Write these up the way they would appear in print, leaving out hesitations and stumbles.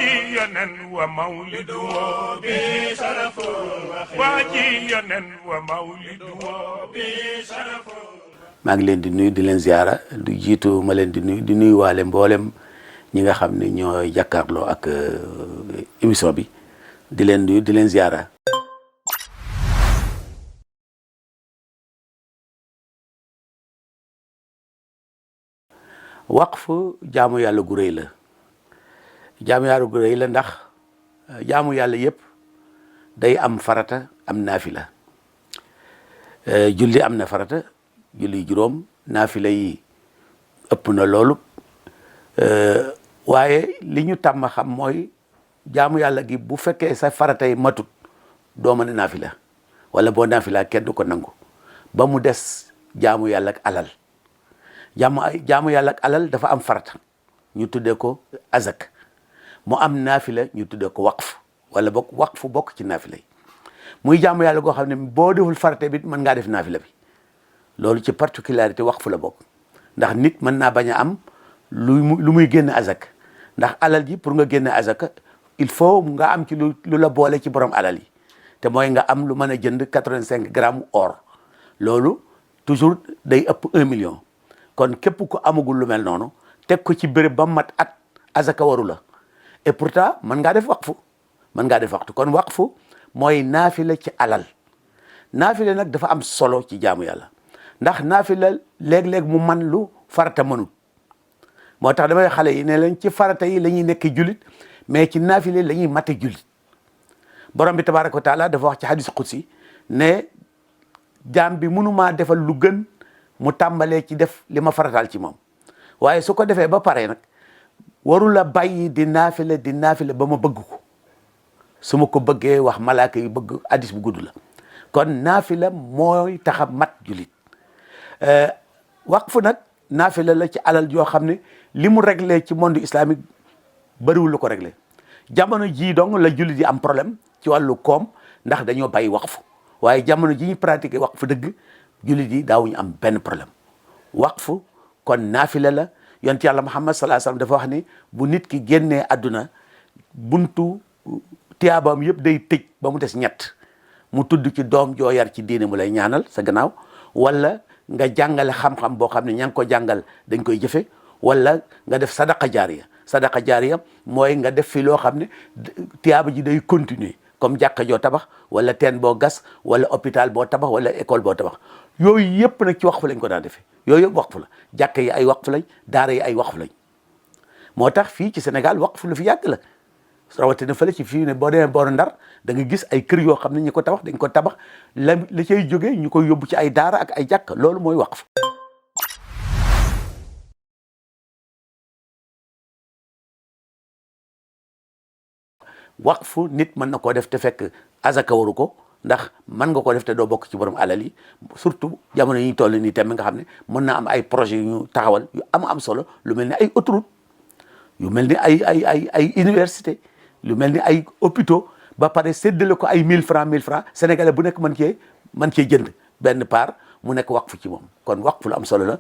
واجينا ومولده بشرف واجينا ومولده بشرف. maa ngi leen di nuyu di leen ziara du jiitu ma leen di nuyu waale mboolem ñi nga xam ne ñooy jàkkaarloo ak émission bi di leen nuyu di leen ziara. waqf jaamu yàlla gu rëy la jaamu yàlla gu rëy la ndax jaamu yàlla yëpp day am farata am naafila julli am na farata julli juróom naafila yi ëpp na loolu waaye li ñu tàmm xam mooy jaamu yàlla gi bu fekkee sa farata yi matut doo mën a naafila wala boo naafila kenn du ko nangu ba mu des jaamu yàlla ak alal jaamu yàlla ak alal dafa am farata ñu tuddee ko azak mu am naafila ñu tuddee ko waqf wala bokk waqfu bokk ci naafila yi muy jaamu yàlla goo xam ne boo deful farata bi mën ngaa def naafila bi loolu ci particularité waqfu la bokk ndax nit mën naa bañ a am lu muy génn azak ndax alal ji pour nga génne azaka il faut nga am ci lu la boole ci borom alal yi te mooy nga am lu mën a jënd 85 grammes or loolu toujours day ëpp 1 million kon képp ku amagul lu mel noonu teg ko ci béréb ba mat at azaka waru la et pourtant mën ngaa def waqfu kon waqfu mooy naafila ci alal naafila nag dafa am solo ci jaamu yàlla ndax naafila léeg-léeg mu man lu farata mënut moo tax damay xale yi ne leen ci farata yi la ñuy nekk jullit mais ci naafila la ñuy mate jullit borom bi tabaraka wa taala dafa wax ci hadis qudsi ne jaam bi mënumaa defal lu gën mu tàmbalee ci def li ma farataal ci moom waaye su ko defee ba pare nag waru la bàyyi di naafila ba ma bëgg ko su ma ko bëggee wax malaaka yi bëgg hadis bu gudd la kon naafila mooy tax a mat jullit waqfu nag naafila la ci alal yoo xam ne li mu réglé ci monde islamique bëriwul lu ko réglé jamono jii dong la jullit yi am problème ci wàllu koom ndax dañoo bàyyi waqfu waaye jamono ji ñu pratiquer waqfu dëgg jullit yi daawuñu am benn problème waqfu kon naafila la yonent yàlla Muhammad sallallahu alayhi wasallam dafa wax ni bu nit ki génnee àdduna buntu tiyaabaam yëpp day tëj ba mu des ñett mu tudd ci doom joo yar ci diine mu lay ñaanal sa gannaaw wala nga jàngale xam-xam boo xam ne ña ngi ko jàngal dañ koy jëfe wala nga def sadaqa jaariya mooy nga def fi loo xam ne tiyaaba ji day continuer comme jàkka joo tabax wala teen boo gas wala hôpital boo tabax wala école boo tabax yooyu yëpp nag ci waqfu lañ ko daan defee yooyu yëpp waqfu la jàkka yi ay waqfu lañ daara yi ay waqfu lañ moo tax fii ci Sénégal waqfu lu fi yàgg la rawatina fële ci fii ne boo demee booru Ndar da nga gis ay kër yoo xam ne ñi ko tabax dañ ko tabax la cay jógee ñu koy yóbbu ci ay daara ak ay jàkk loolu mooy waqf. waqfu nit mën na koo def te fekk azaka waru ko ndax mën nga ko def te doo bokk ci borom alal yi surtout jamono yi ñu toll nii tamit nga xam ne mën na am ay projet yu ñu taxawal yu am solo lu mel ni ay autoroute yu mel ni ay université lu mel ni ay hôpitaux ba pare séddale ko ay 1000 francs sénégalais bu nekk mën cee jënd benn part mu nekk waqfu ci moom kon waqfu lu am solo la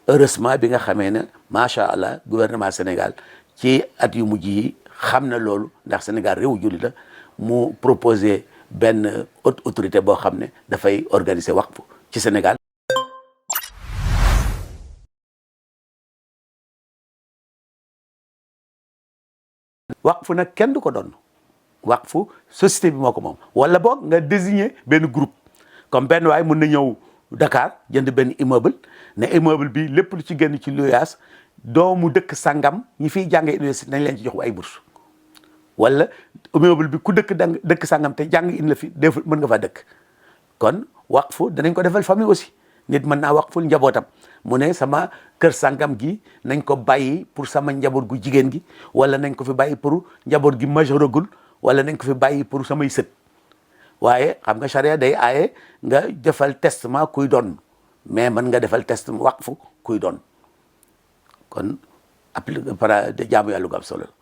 heureusement bi nga xamee ne macha allah gouvernement Sénégal ci at yu mujj yi xam na loolu ndax Sénégal réewu julli la mu proposé benn haute autorité boo xam ne dafay organiser waqfu ci Sénégal. waqfu nag kenn du ko doon waqfu société bi moo ko moom wala boog nga désigner benn groupe comme benn waay mën na ñëw Dakar jënd benn immeuble ne immeuble bi lépp lu ci génn ci luyaas doomu dëkk sangam ñi fiy jàngee université nañ leen ci jox ay bourse wala immeuble bi ku dëkk sangam te jàng in la fi def mën nga faa dëkk kon waqfu danañ ko defal famille aussi nit mën naa waqful njabootam mu ne sama kër sangam gi nañ ko bàyyi pour sama njaboot gu jigéen gi wala nañ ko fi bàyyi pour njaboot gi majeuragul wala nañ ko fi bàyyi pour samay sët waaye xam nga charia day aaye nga defal testament kuy doon mais mën nga defal testament waqfu kuy doon kon appliqué para jaamu yàlla gu am solo la.